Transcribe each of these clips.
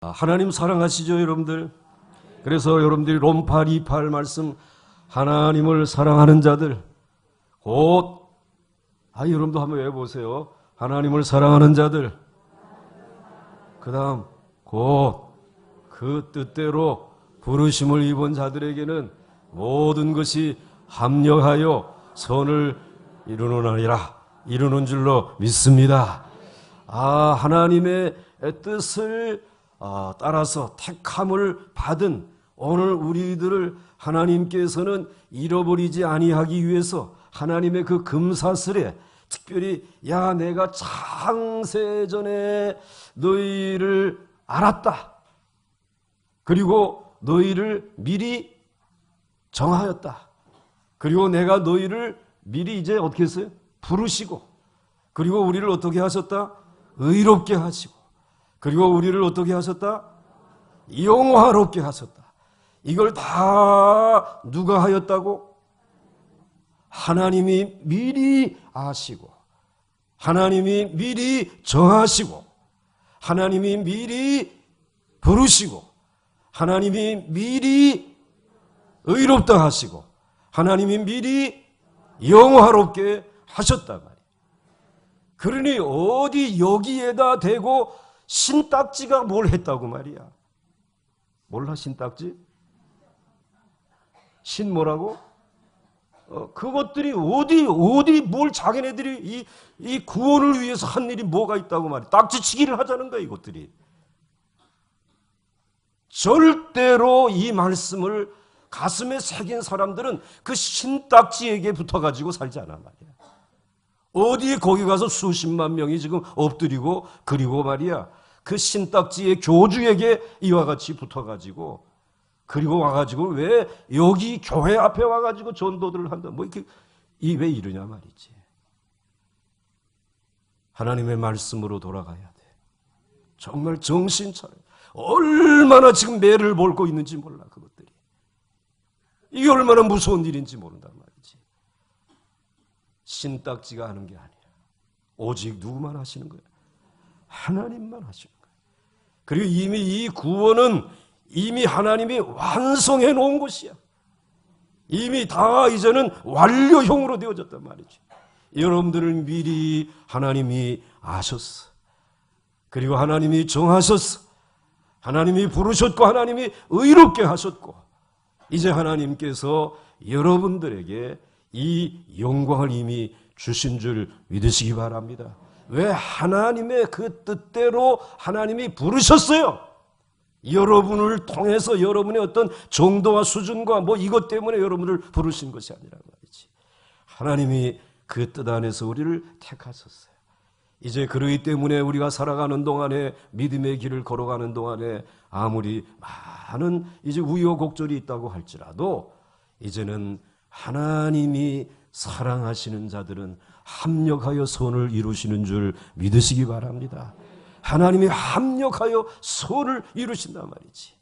하나님 사랑하시죠, 여러분들? 그래서 여러분들이 롬 8:28 말씀, 하나님을 사랑하는 자들 곧, 여러분도 한번 외워보세요. 하나님을 사랑하는 자들, 그 다음 곧 그 뜻대로 부르심을 입은 자들에게는 모든 것이 합력하여 선을 이루는 줄로 믿습니다. 하나님의 뜻을 따라서 택함을 받은 오늘 우리들을 하나님께서는 잃어버리지 아니하기 위해서 하나님의 그 금사슬에 특별히 내가 창세전에 너희를 알았다. 그리고 너희를 미리 정하였다. 그리고 내가 너희를 미리 이제 어떻게 했어요? 부르시고, 그리고 우리를 어떻게 하셨다? 의롭게 하시고, 그리고 우리를 어떻게 하셨다? 영화롭게 하셨다. 이걸 다 누가 하였다고? 하나님이 미리 아시고, 하나님이 미리 정하시고, 하나님이 미리 부르시고, 하나님이 미리 의롭다 하시고, 하나님이 미리 영화롭게 하셨단 말이에요. 그러니 어디 여기에다 대고 신딱지가 뭘 했다고 말이야. 몰라, 신딱지? 신 뭐라고? 그것들이 어디 뭘 자기네들이 이 구원을 위해서 한 일이 뭐가 있다고 말이야. 딱지치기를 하자는 거야, 이것들이. 절대로 이 말씀을 가슴에 새긴 사람들은 그 신딱지에게 붙어가지고 살지 않아 말이야. 어디에 거기 가서 수십만 명이 지금 엎드리고, 그리고 말이야, 그 신딱지의 교주에게 이와 같이 붙어가지고, 그리고 와가지고 왜 여기 교회 앞에 와가지고 전도들을 한다, 뭐 이렇게 왜 이러냐 말이지. 하나님의 말씀으로 돌아가야 돼. 정말 정신 차려. 얼마나 지금 매를 몰고 있는지 몰라, 그것들이. 이게 얼마나 무서운 일인지 모른단 말이지. 신딱지가 하는 게 아니야. 오직 누구만 하시는 거야? 하나님만 하시는 거야. 그리고 이미 이 구원은 이미 하나님이 완성해 놓은 것이야. 이미 다 이제는 완료형으로 되어졌단 말이지. 여러분들을 미리 하나님이 아셨어. 그리고 하나님이 정하셨어. 하나님이 부르셨고, 하나님이 의롭게 하셨고, 이제 하나님께서 여러분들에게 이 영광을 이미 주신 줄 믿으시기 바랍니다. 왜? 하나님의 그 뜻대로 하나님이 부르셨어요. 여러분을 통해서 여러분의 어떤 정도와 수준과 이것 때문에 여러분을 부르신 것이 아니라 말이지. 하나님이 그 뜻 안에서 우리를 택하셨어요. 이제 그러기 때문에 우리가 살아가는 동안에, 믿음의 길을 걸어가는 동안에 아무리 많은 이제 우여곡절이 있다고 할지라도 이제는 하나님이 사랑하시는 자들은 합력하여 선을 이루시는 줄 믿으시기 바랍니다. 하나님이 합력하여 선을 이루신단 말이지.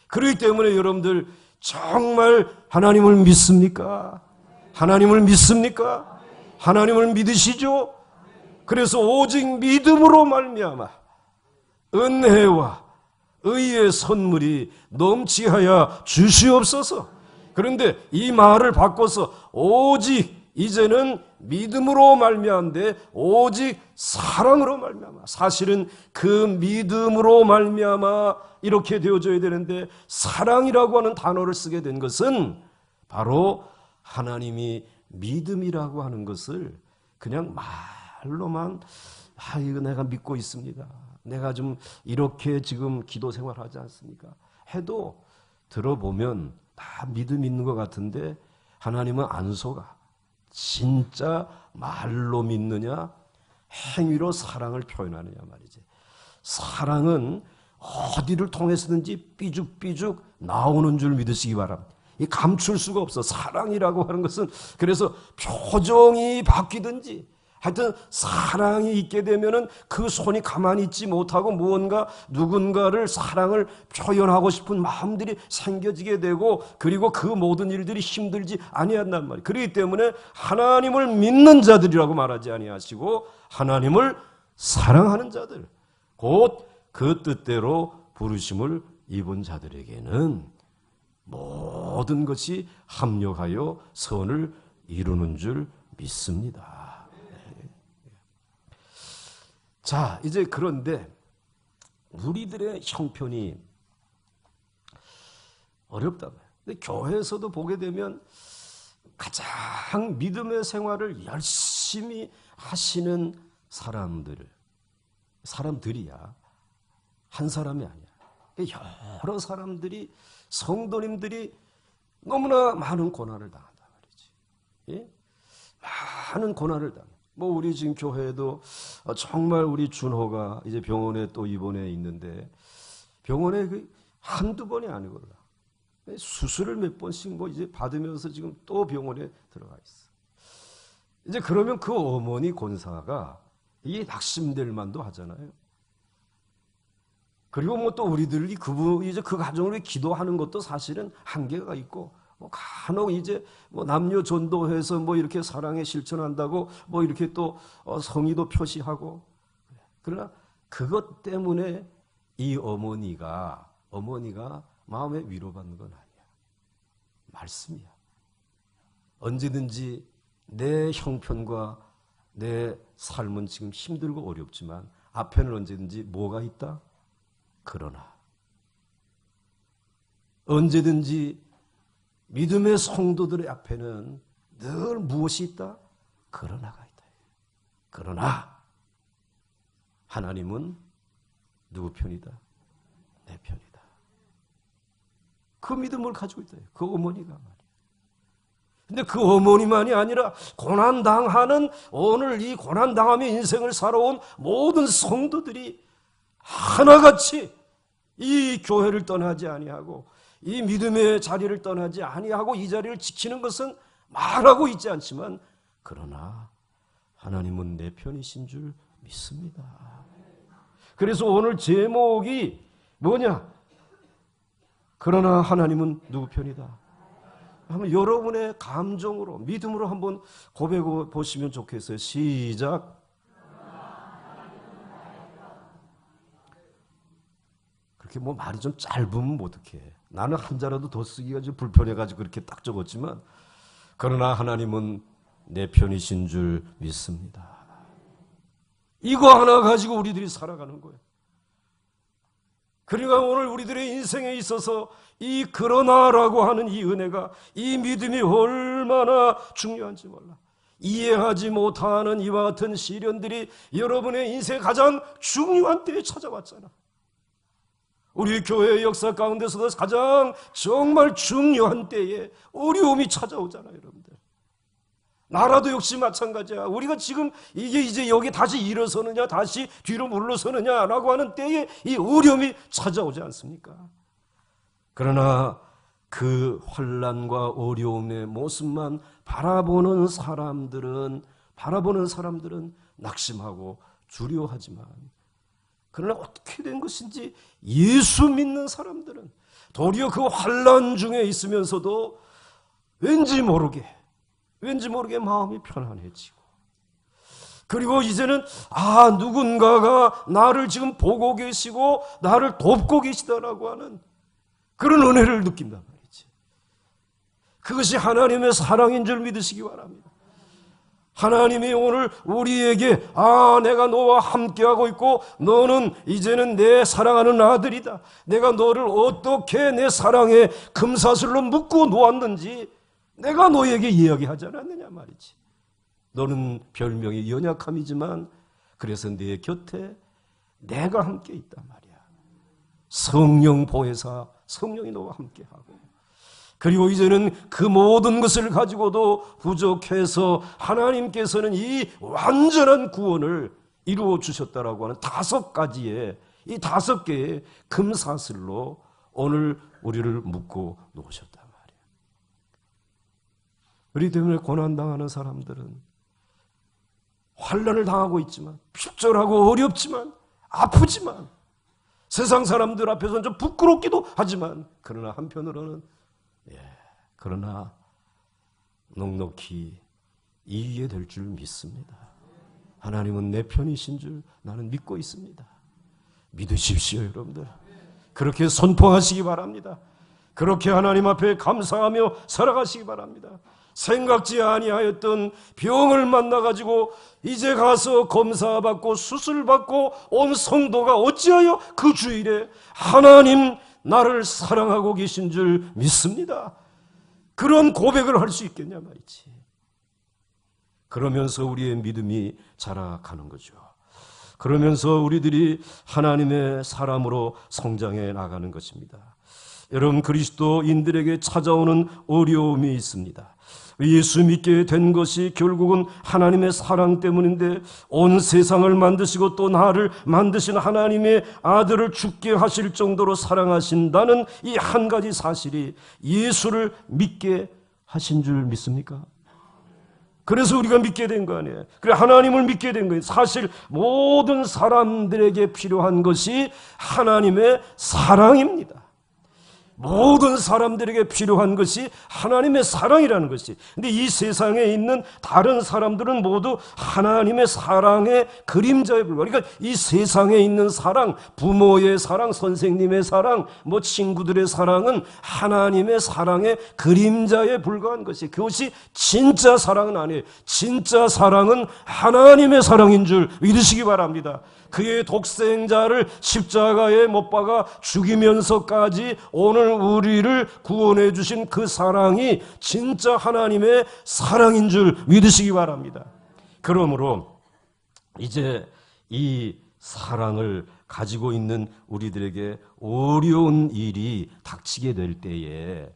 그렇기 때문에 여러분들 정말 하나님을 믿습니까? 하나님을 믿습니까? 하나님을 믿으시죠? 그래서 오직 믿음으로 말미암아 은혜와 의의 선물이 넘치하여 주시옵소서. 그런데 이 말을 바꿔서 오직 이제는 믿음으로 말미암는데 오직 사랑으로 말미암아. 사실은 그 믿음으로 말미암아 이렇게 되어져야 되는데, 사랑이라고 하는 단어를 쓰게 된 것은 바로 하나님이 믿음이라고 하는 것을 그냥 말로만 이거 내가 믿고 있습니다, 내가 좀 이렇게 지금 기도 생활하지 않습니까? 해도 들어보면 다 믿음 있는 것 같은데 하나님은 안 속아. 진짜 말로 믿느냐, 행위로 사랑을 표현하느냐 말이지. 사랑은 어디를 통해서든지 삐죽삐죽 나오는 줄 믿으시기 바랍니다. 이 감출 수가 없어. 사랑이라고 하는 것은 그래서 표정이 바뀌든지 하여튼 사랑이 있게 되면은 그 손이 가만히 있지 못하고 무언가 누군가를 사랑을 표현하고 싶은 마음들이 생겨지게 되고, 그리고 그 모든 일들이 힘들지 아니한단 말이에요. 그렇기 때문에 하나님을 믿는 자들이라고 말하지 아니하시고 하나님을 사랑하는 자들, 곧 그 뜻대로 부르심을 입은 자들에게는 모든 것이 합력하여 선을 이루는 줄 믿습니다. 자, 이제 그런데 우리들의 형편이 어렵다고요. 근데 교회에서도 보게 되면 가장 믿음의 생활을 열심히 하시는 사람들이야. 한 사람이 아니야. 여러 사람들이, 성도님들이 너무나 많은 고난을 당한단 말이지. 예? 많은 고난을 당해. 뭐 우리 지금 교회에도 정말 우리 준호가 이제 병원에 또 입원해 있는데, 병원에 한두 번이 아니거든. 수술을 몇 번씩 뭐 이제 받으면서 지금 또 병원에 들어가 있어. 이제 그러면 그 어머니 권사가 이게 낙심될 만도 하잖아요. 그리고 뭐 또 우리들이 이제 그 가정을 위해 기도하는 것도 사실은 한계가 있고, 뭐 간혹 이제 뭐 남녀 전도해서 뭐 이렇게 사랑에 실천한다고 뭐 이렇게 또 성의도 표시하고, 그러나 그것 때문에 이 어머니가 마음에 위로받는 건 아니야. 말씀이야. 언제든지 내 형편과 내 삶은 지금 힘들고 어렵지만 앞에는 언제든지 뭐가 있다? 그러나. 언제든지 믿음의 성도들의 앞에는 늘 무엇이 있다? 그러나가 있다. 그러나 하나님은 누구 편이다? 내 편이다. 그 믿음을 가지고 있다. 그 어머니가 말이야. 근데 그 어머니만이 아니라 고난당하는, 오늘 이 고난당하며 인생을 살아온 모든 성도들이 하나같이 이 교회를 떠나지 아니하고 이 믿음의 자리를 떠나지 아니하고 이 자리를 지키는 것은 말하고 있지 않지만, 그러나 하나님은 내 편이신 줄 믿습니다. 그래서 오늘 제목이 뭐냐? 그러나 하나님은 누구 편이다? 한번 여러분의 감정으로, 믿음으로 한번 고백해 보시면 좋겠어요. 시작. 그렇게 뭐 말이 좀 짧으면 어떡해. 나는 한자라도 더 쓰기가 좀 불편해가지고 그렇게 딱 적었지만, 그러나 하나님은 내 편이신 줄 믿습니다. 이거 하나 가지고 우리들이 살아가는 거예요. 그러니까 오늘 우리들의 인생에 있어서 이 그러나라고 하는 이 은혜가, 이 믿음이 얼마나 중요한지 몰라. 이해하지 못하는 이와 같은 시련들이 여러분의 인생의 가장 중요한 때에 찾아왔잖아. 우리 교회의 역사 가운데서도 가장 정말 중요한 때에 어려움이 찾아오잖아요, 여러분들. 나라도 역시 마찬가지야. 우리가 지금 이게 이제 여기 다시 일어서느냐, 다시 뒤로 물러서느냐라고 하는 때에 이 어려움이 찾아오지 않습니까? 그러나 그 환난과 어려움의 모습만 바라보는 사람들은 낙심하고 두려워하지만, 그러나 어떻게 된 것인지 예수 믿는 사람들은 도리어 그 환난 중에 있으면서도 왠지 모르게 마음이 편안해지고, 그리고 이제는 누군가가 나를 지금 보고 계시고 나를 돕고 계시다라고 하는 그런 은혜를 느낀단 말이지. 그것이 하나님의 사랑인 줄 믿으시기 바랍니다. 하나님이 오늘 우리에게 내가 너와 함께하고 있고 너는 이제는 내 사랑하는 아들이다. 내가 너를 어떻게 내 사랑에 금사슬로 묶고 놓았는지 내가 너에게 이야기하지 않았느냐 말이지. 너는 별명이 연약함이지만 그래서 내 곁에 내가 함께 있단 말이야. 성령 보혜사, 성령이 너와 함께하고, 그리고 이제는 그 모든 것을 가지고도 부족해서 하나님께서는 이 완전한 구원을 이루어 주셨다라고 하는 5가지의, 이 5개의 금사슬로 오늘 우리를 묶고 놓으셨단 말이에요. 우리 때문에 고난당하는 사람들은 환난을 당하고 있지만, 핍절하고 어렵지만, 아프지만, 세상 사람들 앞에서는 좀 부끄럽기도 하지만, 그러나 한편으로는 그러나 넉넉히 이기게 될 줄 믿습니다. 하나님은 내 편이신 줄 나는 믿고 있습니다. 믿으십시오, 여러분들. 그렇게 선포하시기 바랍니다. 그렇게 하나님 앞에 감사하며 살아가시기 바랍니다. 생각지 아니하였던 병을 만나가지고 이제 가서 검사받고 수술받고 온 성도가 어찌하여 그 주일에 하나님 나를 사랑하고 계신 줄 믿습니다. 그런 고백을 할 수 있겠냐 말이지. 그러면서 우리의 믿음이 자라가는 거죠. 그러면서 우리들이 하나님의 사람으로 성장해 나가는 것입니다. 여러분, 그리스도인들에게 찾아오는 어려움이 있습니다. 예수 믿게 된 것이 결국은 하나님의 사랑 때문인데, 온 세상을 만드시고 또 나를 만드신 하나님의 아들을 죽게 하실 정도로 사랑하신다는 이 한 가지 사실이 예수를 믿게 하신 줄 믿습니까? 그래서 우리가 믿게 된 거 아니에요. 그래, 하나님을 믿게 된 거예요. 사실 모든 사람들에게 필요한 것이 하나님의 사랑입니다. 모든 사람들에게 필요한 것이 하나님의 사랑이라는 것이. 근데 이 세상에 있는 다른 사람들은 모두 하나님의 사랑의 그림자에 불과해요. 그러니까 이 세상에 있는 사랑, 부모의 사랑, 선생님의 사랑, 뭐 친구들의 사랑은 하나님의 사랑의 그림자에 불과한 것이. 그것이 진짜 사랑은 아니에요. 진짜 사랑은 하나님의 사랑인 줄 믿으시기 바랍니다. 그의 독생자를 십자가에 못 박아 죽이면서까지 오늘 우리를 구원해 주신 그 사랑이 진짜 하나님의 사랑인 줄 믿으시기 바랍니다. 그러므로 이제 이 사랑을 가지고 있는 우리들에게 어려운 일이 닥치게 될 때에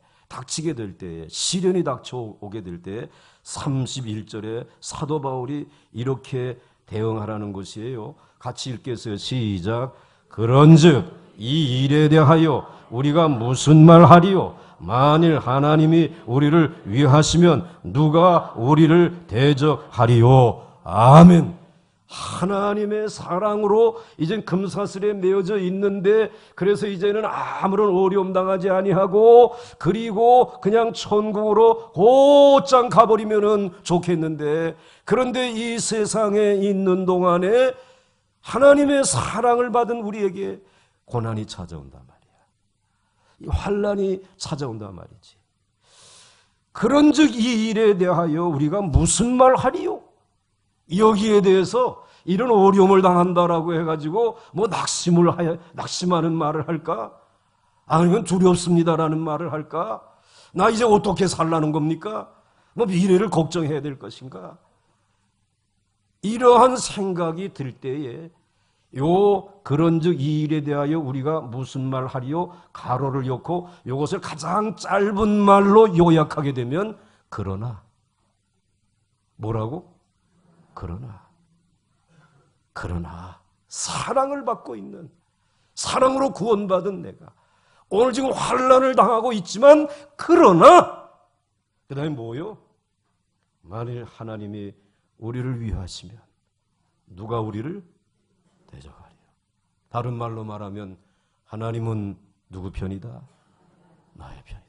시련이 닥쳐오게 될 때 31절에 사도 바울이 이렇게 대응하라는 것이에요. 같이 읽겠어요. 시작. 그런즉 이 일에 대하여 우리가 무슨 말 하리요? 만일 하나님이 우리를 위하시면 누가 우리를 대적하리요? 아멘. 하나님의 사랑으로 이젠 금사슬에 매어져 있는데, 그래서 이제는 아무런 어려움 당하지 아니하고, 그리고 그냥 천국으로 곧장 가버리면은 좋겠는데, 그런데 이 세상에 있는 동안에 하나님의 사랑을 받은 우리에게 고난이 찾아온단 말이야. 이 환난이 찾아온단 말이지. 그런즉 이 일에 대하여 우리가 무슨 말 하리요? 여기에 대해서 이런 어려움을 당한다라고 해가지고 뭐 낙심하는 말을 할까? 아니면 두렵습니다라는 말을 할까? 나 이제 어떻게 살라는 겁니까? 뭐 미래를 걱정해야 될 것인가? 이러한 생각이 들 때에 그런즉 이 일에 대하여 우리가 무슨 말 하리요? 가로를 엮고 이것을 가장 짧은 말로 요약하게 되면 그러나. 뭐라고? 그러나 사랑을 받고 있는, 사랑으로 구원받은 내가 오늘 지금 환난을 당하고 있지만, 그러나 그 다음에 뭐요? 만일 하나님이 우리를 위하시면 누가 우리를 대적하리요? 다른 말로 말하면 하나님은 누구 편이다? 나의 편이다.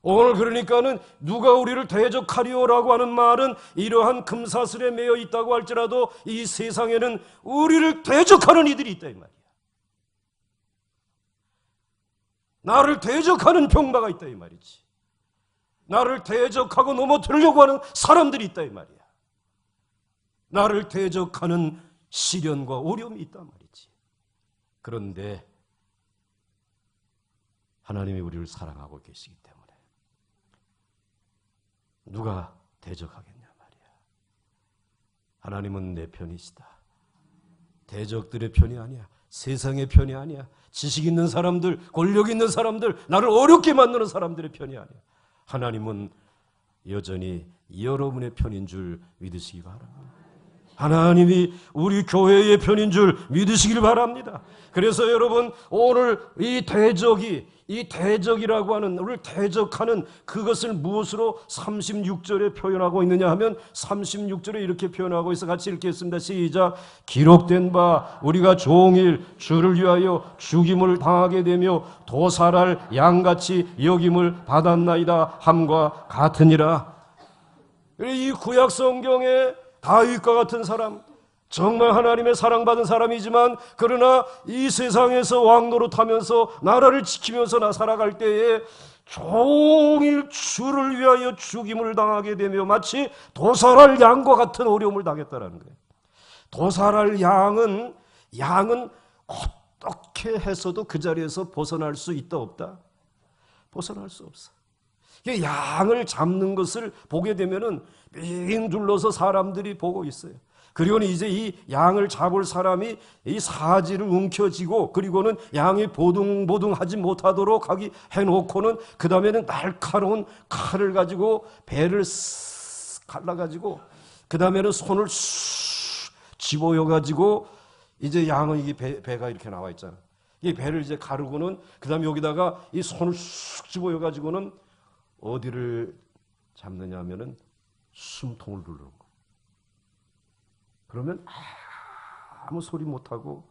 오늘 그러니까는 누가 우리를 대적하리요라고 하는 말은 이러한 금사슬에 매여 있다고 할지라도 이 세상에는 우리를 대적하는 이들이 있다 이 말이야. 나를 대적하는 병마가 있다 이 말이지. 나를 대적하고 넘어뜨리려고 하는 사람들이 있다 이 말이야. 나를 대적하는 시련과 어려움이 있단 말이지. 그런데 하나님이 우리를 사랑하고 계시기 때문에 누가 대적하겠냐 말이야. 하나님은 내 편이시다. 대적들의 편이 아니야. 세상의 편이 아니야. 지식 있는 사람들, 권력 있는 사람들, 나를 어렵게 만드는 사람들의 편이 아니야. 하나님은 여전히 여러분의 편인 줄 믿으시기 바랍니다. 하나님이 우리 교회의 편인 줄 믿으시길 바랍니다. 그래서 여러분, 오늘 이 대적이라고 하는, 우리를 대적하는 그것을 무엇으로 36절에 표현하고 있느냐 하면 36절에 이렇게 표현하고 있어. 같이 읽겠습니다. 시작. 기록된 바 우리가 종일 주를 위하여 죽임을 당하게 되며 도살할 양같이 여김을 받았나이다 함과 같으니라. 이 구약 성경에 다윗과 같은 사람, 정말 하나님의 사랑받은 사람이지만 그러나 이 세상에서 왕노릇하면서 나라를 지키면서 살아갈 때에 종일 주를 위하여 죽임을 당하게 되며 마치 도살할 양과 같은 어려움을 당했다는 거예요. 도살할 양은 어떻게 해서도 그 자리에서 벗어날 수 있다 없다? 벗어날 수 없어. 양을 잡는 것을 보게 되면은 빙 둘러서 사람들이 보고 있어요. 그리고는 이제 이 양을 잡을 사람이 이 사지를 움켜쥐고 그리고는 양이 보둥보둥하지 못하도록 하기 해놓고는 그 다음에는 날카로운 칼을 가지고 배를 쓱 갈라가지고 그 다음에는 손을 쑥 집어여가지고 이제 양은 이게 배가 이렇게 나와 있잖아. 이 배를 이제 가르고는 그 다음에 여기다가 이 손을 쑥 집어여가지고는 어디를 잡느냐 하면은 숨통을 누르는 거야. 그러면 아무 소리 못하고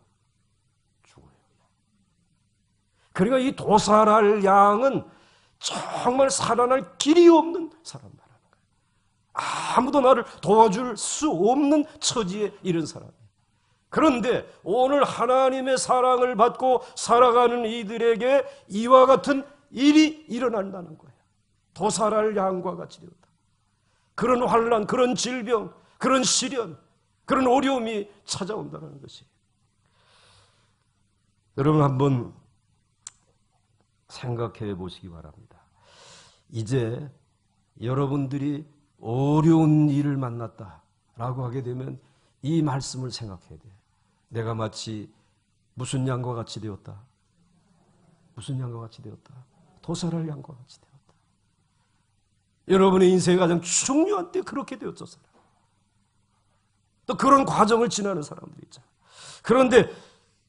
죽어요. 그러니까 이 도살할 양은 정말 살아날 길이 없는 사람 말하는 거예요. 아무도 나를 도와줄 수 없는 처지에 이른 사람이에요. 그런데 오늘 하나님의 사랑을 받고 살아가는 이들에게 이와 같은 일이 일어난다는 거예요. 도살할 양과 같이 되었다. 그런 환난, 그런 질병, 그런 시련, 그런 어려움이 찾아온다는 것이. 여러분 한번 생각해 보시기 바랍니다. 이제 여러분들이 어려운 일을 만났다라고 하게 되면 이 말씀을 생각해야 돼요. 내가 마치 무슨 양과 같이 되었다. 무슨 양과 같이 되었다. 도살할 양과 같이 되었다. 여러분의 인생의 가장 중요한 때 그렇게 되었었어요. 또 그런 과정을 지나는 사람들이 있잖아요. 그런데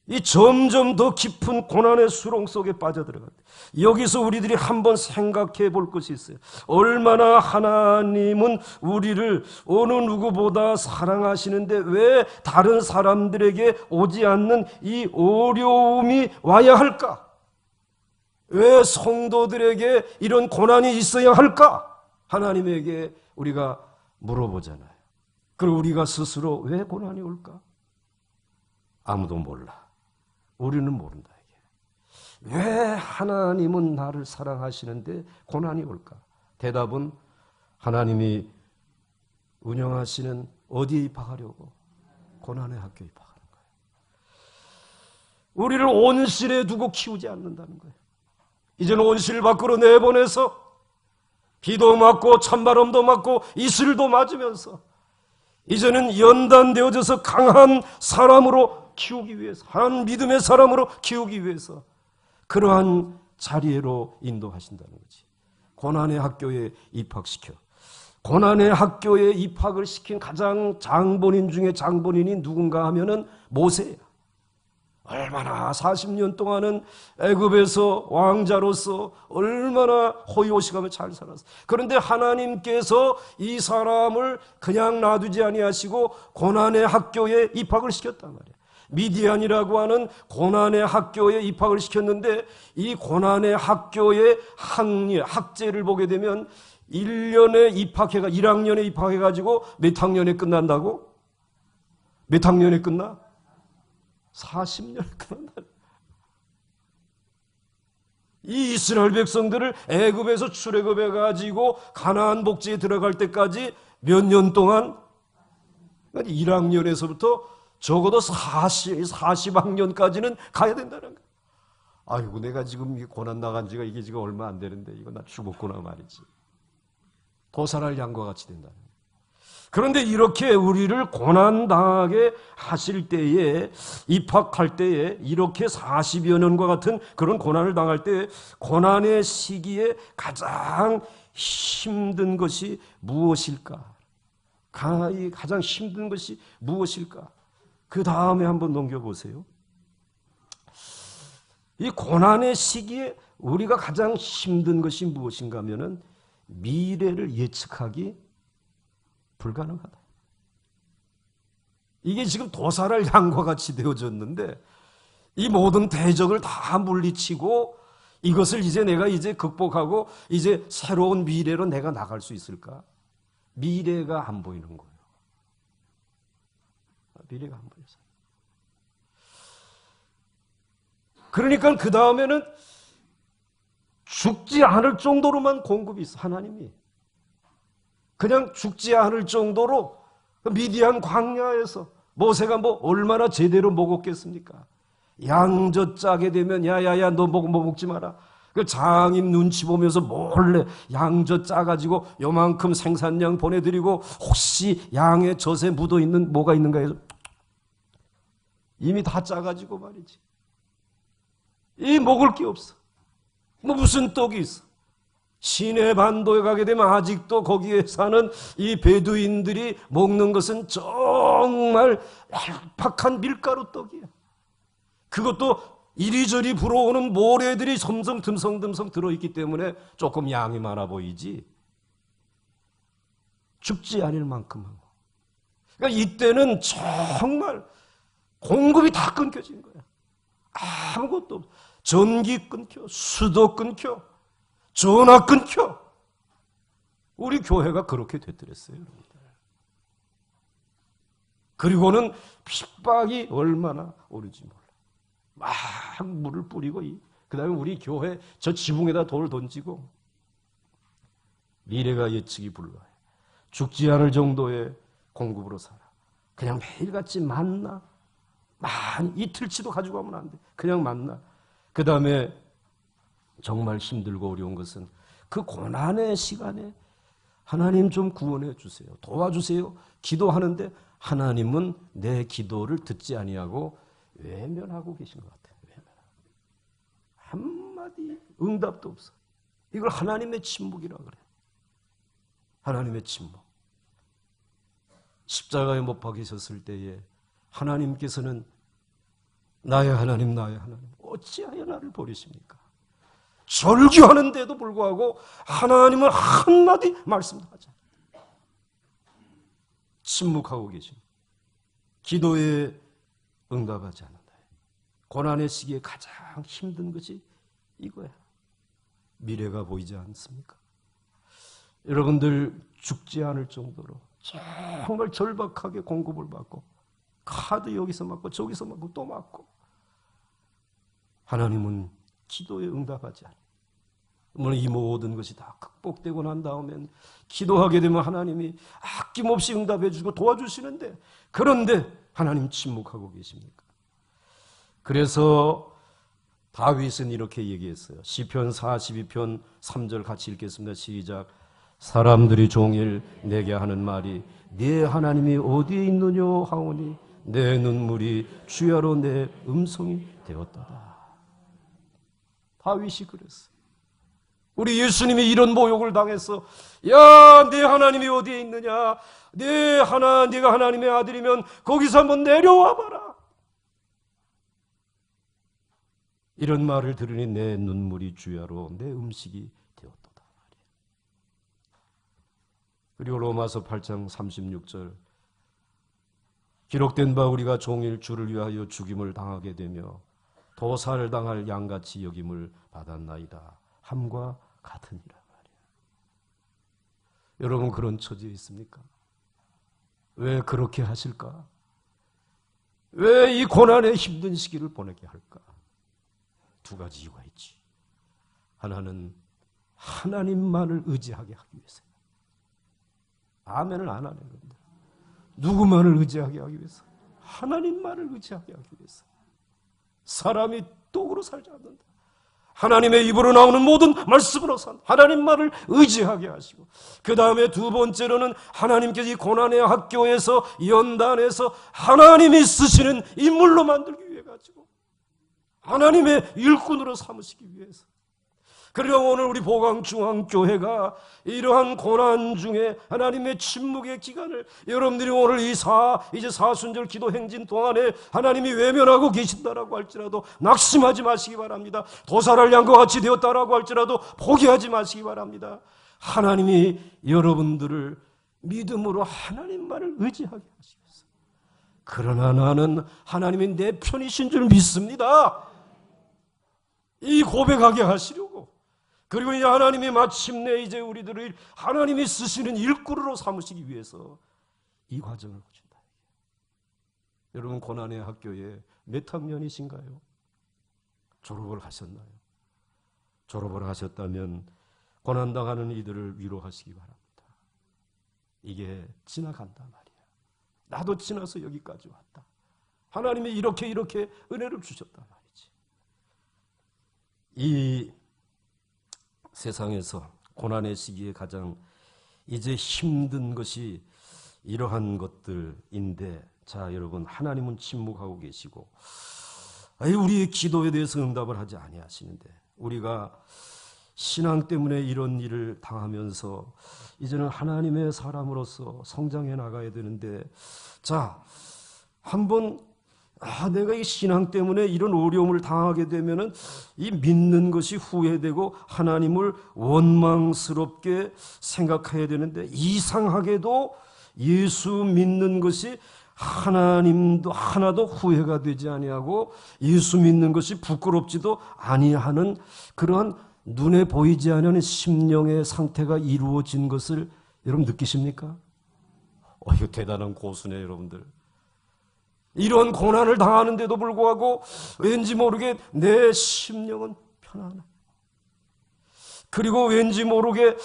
이 점점 더 깊은 고난의 수렁 속에 빠져들어간다. 여기서 우리들이 한번 생각해 볼 것이 있어요. 얼마나 하나님은 우리를 어느 누구보다 사랑하시는데 왜 다른 사람들에게 오지 않는 이 어려움이 와야 할까? 왜 성도들에게 이런 고난이 있어야 할까? 하나님에게 우리가 물어보잖아요. 그리고 우리가 스스로 왜 고난이 올까? 아무도 몰라. 우리는 모른다. 이게. 왜 하나님은 나를 사랑하시는데 고난이 올까? 대답은 하나님이 운영하시는 어디에 입학하려고? 고난의 학교에 입학하는 거예요. 우리를 온실에 두고 키우지 않는다는 거예요. 이제는 온실 밖으로 내보내서 비도 맞고 찬바람도 맞고 이슬도 맞으면서 이제는 연단되어져서 강한 사람으로 키우기 위해서, 한 믿음의 사람으로 키우기 위해서 그러한 자리로 인도하신다는 거지. 고난의 학교에 입학시켜. 고난의 학교에 입학을 시킨 가장 장본인 중에 장본인이 누군가 하면은 모세야. 얼마나 40년 동안은 애굽에서 왕자로서 얼마나 호의호식하며 잘 살았어. 그런데 하나님께서 이 사람을 그냥 놔두지 아니하시고 고난의 학교에 입학을 시켰단 말이야. 미디안이라고 하는 고난의 학교에 입학을 시켰는데 이 고난의 학교의 학제를 보게 되면 1년에 1학년에 입학해가지고 몇 학년에 끝난다고? 몇 학년에 끝나? 40년을 끝난다. 이 이스라엘 백성들을 애굽에서 출애굽해 가지고 가나안 복지에 들어갈 때까지 몇 년 동안 1학년에서부터 적어도 40학년까지는 가야 된다는 거야. 아이고 내가 지금 고난 나간 지가 이게 지금 얼마 안 되는데 이거 나 죽었구나 말이지. 도살할 양과 같이 된다는 거야. 그런데 이렇게 우리를 고난당하게 하실 때에 입학할 때에 이렇게 40여 년과 같은 그런 고난을 당할 때 고난의 시기에 가장 힘든 것이 무엇일까? 가장 힘든 것이 무엇일까? 그 다음에 한번 넘겨보세요. 이 고난의 시기에 우리가 가장 힘든 것이 무엇인가 하면은 미래를 예측하기 불가능하다. 이게 지금 도살할 양과 같이 되어졌는데 이 모든 대적을 다 물리치고 이것을 이제 내가 극복하고 이제 새로운 미래로 내가 나갈 수 있을까? 미래가 안 보이는 거예요. 미래가 한 번이었어요. 그러니까 그 다음에는 죽지 않을 정도로만 공급이 있어. 하나님이 그냥 죽지 않을 정도로 미디안 광야에서 모세가 뭐 얼마나 제대로 먹었겠습니까? 양젓 짜게 되면 야야야 너 먹지 마라. 그 장인 눈치 보면서 몰래 양젓 짜가지고 요만큼 생산량 보내드리고 혹시 양의 젖에 묻어있는 뭐가 있는가 해서 이미 다 짜가지고 말이지. 이 먹을 게 없어. 뭐 무슨 떡이 있어. 시내 반도에 가게 되면 아직도 거기에 사는 이 베두인들이 먹는 것은 정말 얄팍한 밀가루 떡이야. 그것도 이리저리 불어오는 모래들이 듬성듬성 들어있기 때문에 조금 양이 많아 보이지 죽지 않을 만큼 하고. 그러니까 이때는 정말 공급이 다 끊겨진 거야. 아무것도 없어. 전기 끊겨, 수도 끊겨, 전화 끊겨. 우리 교회가 그렇게 됐더랬어요, 여러분들. 그리고는 핍박이 얼마나 오르지 몰라. 막 물을 뿌리고 그 다음에 우리 교회 저 지붕에다 돌 던지고 미래가 예측이 불가해. 죽지 않을 정도의 공급으로 살아. 그냥 매일같이 만나. 이틀치도 가지고 가면 안 돼. 그냥 만나. 그 다음에 정말 힘들고 어려운 것은 그 고난의 시간에 하나님 좀 구원해 주세요. 도와주세요. 기도하는데 하나님은 내 기도를 듣지 아니하고 외면하고 계신 것 같아요. 한마디 응답도 없어. 이걸 하나님의 침묵이라고 그래요. 하나님의 침묵. 십자가에 못 박히셨을 때에 하나님께서는 나의 하나님 어찌하여 나를 버리십니까? 절규하는데도 불구하고 하나님은 한마디 말씀도 하지 않아요. 침묵하고 계십니다. 기도에 응답하지 않는다. 고난의 시기에 가장 힘든 것이 이거야. 미래가 보이지 않습니까? 여러분들 죽지 않을 정도로 정말 절박하게 공급을 받고 카드 여기서 맞고 저기서 맞고 또 맞고 하나님은 기도에 응답하지 않아요. 물론 이 모든 것이 다 극복되고 난 다음엔 기도하게 되면 하나님이 아낌없이 응답해 주고 도와주시는데 그런데 하나님 침묵하고 계십니까? 그래서 다윗은 이렇게 얘기했어요. 시편 42편 3절 같이 읽겠습니다. 시작. 사람들이 종일 내게 하는 말이 네 하나님이 어디에 있느냐 하오니 내 눈물이 주야로 내 음성이 되었도다. 다윗이 그랬어요. 우리 예수님이 이런 모욕을 당해서 야, 내 하나님이 어디에 있느냐? 네가 하나님의 아들이면 거기서 한번 내려와 봐라. 이런 말을 들으니 내 눈물이 주야로 내 음식이 되었도다 말이에요. 그리고 로마서 8장 36절 기록된 바 우리가 종일 주를 위하여 죽임을 당하게 되며 도살을 당할 양같이 여김을 받았나이다. 함과 같으니라 말이에요. 여러분 그런 처지에 있습니까? 왜 그렇게 하실까? 왜 이 고난의 힘든 시기를 보내게 할까? 두 가지 이유가 있지. 하나는 하나님만을 의지하게 하기 위해서. 아멘을 안 하네, 여러분들. 누구만을 의지하게 하기 위해서? 하나님만을 의지하게 하기 위해서. 사람이 떡으로 살지 않는다. 하나님의 입으로 나오는 모든 말씀으로 산다. 하나님만을 의지하게 하시고 그 다음에 두 번째로는 하나님께서 이 고난의 학교에서 연단에서 하나님이 쓰시는 인물로 만들기 위해 가지고 하나님의 일꾼으로 삼으시기 위해서. 그리고 오늘 우리 보강중앙교회가 이러한 고난 중에 하나님의 침묵의 기간을 여러분들이 오늘 이제 사순절 기도 행진 동안에 하나님이 외면하고 계신다라고 할지라도 낙심하지 마시기 바랍니다. 도살할 양과 같이 되었다라고 할지라도 포기하지 마시기 바랍니다. 하나님이 여러분들을 믿음으로 하나님만을 의지하게 하시겠어요. 그러나 나는 하나님이 내 편이신 줄 믿습니다. 이 고백하게 하시려고. 그리고 이제 하나님이 마침내 이제 우리들을 하나님이 쓰시는 일꾼으로 삼으시기 위해서 이 과정을 거친다. 여러분 고난의 학교에 몇 학년이신가요? 졸업을 하셨나요? 졸업을 하셨다면 고난당하는 이들을 위로하시기 바랍니다. 이게 지나간다 말이야. 나도 지나서 여기까지 왔다. 하나님이 이렇게 은혜를 주셨단 말이지. 이 세상에서 고난의 시기에 가장 이제 힘든 것이 이러한 것들인데, 자 여러분, 하나님은 침묵하고 계시고 우리의 기도에 대해서 응답을 하지 아니하시는데, 우리가 신앙 때문에 이런 일을 당하면서 이제는 하나님의 사람으로서 성장해 나가야 되는데, 자 한번 내가 이 신앙 때문에 이런 어려움을 당하게 되면은 이 믿는 것이 후회되고 하나님을 원망스럽게 생각해야 되는데, 이상하게도 예수 믿는 것이 하나님도 하나도 후회가 되지 아니하고 예수 믿는 것이 부끄럽지도 아니하는 그러한 눈에 보이지 않는 심령의 상태가 이루어진 것을 여러분 느끼십니까? 이거 대단한 고수네 여러분들. 이런 고난을 당하는데도 불구하고 왠지 모르게 내 심령은 편안해. 그리고 왠지 모르게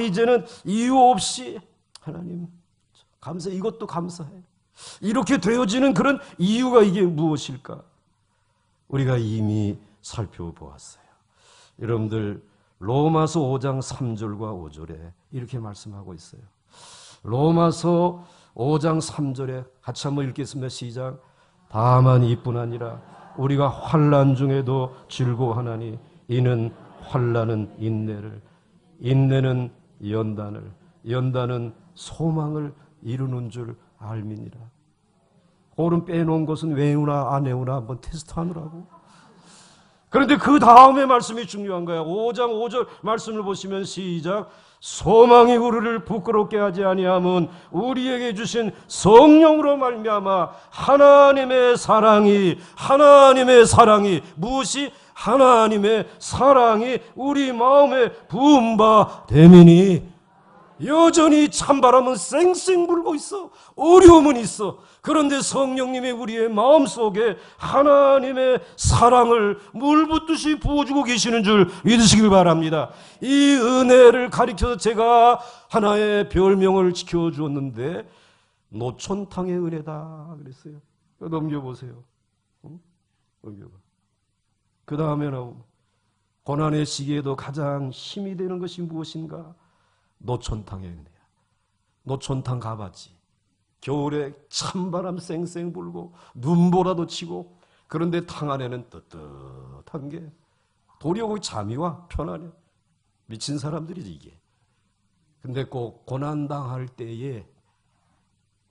이제는 이유 없이 하나님 감사, 이것도 감사해. 이렇게 되어지는 그런 이유가 이게 무엇일까? 우리가 이미 살펴보았어요. 여러분들 로마서 5장 3절과 5절에 이렇게 말씀하고 있어요. 로마서 5장 3절에 같이 한번 읽겠습니다. 시작. 다만 이뿐 아니라 우리가 환난 중에도 즐거워하나니 이는 환난은 인내를, 인내는 연단을, 연단은 소망을 이루는 줄 알미니라. 오른 빼놓은 것은 외우나 안 외우나 한번 테스트하느라고. 그런데 그 다음에 말씀이 중요한 거야. 5장 5절 말씀을 보시면 시작. 소망이 우리를 부끄럽게 하지 아니함은 우리에게 주신 성령으로 말미암아 하나님의 사랑이 무엇이? 하나님의 사랑이 우리 마음에 부은 바 되미니. 여전히 찬바람은 쌩쌩 불고 있어. 어려움은 있어. 그런데 성령님이 우리의 마음속에 하나님의 사랑을 물붓듯이 부어주고 계시는 줄 믿으시길 바랍니다. 이 은혜를 가리켜서 제가 하나의 별명을 지켜주었는데 노천탕의 은혜다 그랬어요. 넘겨보세요. 넘겨봐. 그 다음에 나오고 고난의 시기에도 가장 힘이 되는 것이 무엇인가? 노천탕의 은혜야. 노천탕 가봤지. 겨울에 찬바람 쌩쌩 불고 눈보라도 치고, 그런데 탕 안에는 뜨뜻한 게 도리어 거기 잠이 와. 편안해. 미친 사람들이지 이게. 근데 꼭 고난당할 때에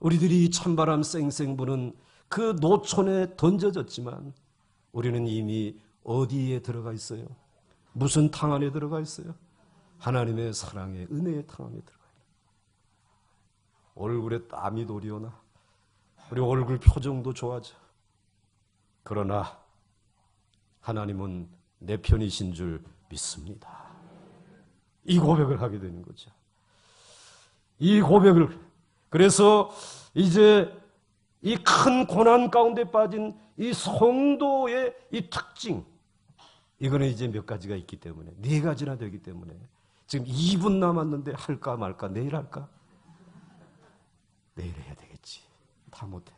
우리들이 찬바람 쌩쌩 부는 그 노천에 던져졌지만 우리는 이미 어디에 들어가 있어요? 무슨 탕 안에 들어가 있어요? 하나님의 사랑의 은혜의 탕 안에 들어가 있어요. 얼굴에 땀이 도리어나 우리 얼굴 표정도 좋아져. 그러나 하나님은 내 편이신 줄 믿습니다. 이 고백을 하게 되는 거죠. 이 고백을. 그래서 이제 이 큰 고난 가운데 빠진 이 성도의 이 특징, 이거는 이제 몇 가지가 있기 때문에, 4가지나 되기 때문에 지금 2분 남았는데 할까 말까, 내일 할까? 내일 해야 되겠지. 다 못해.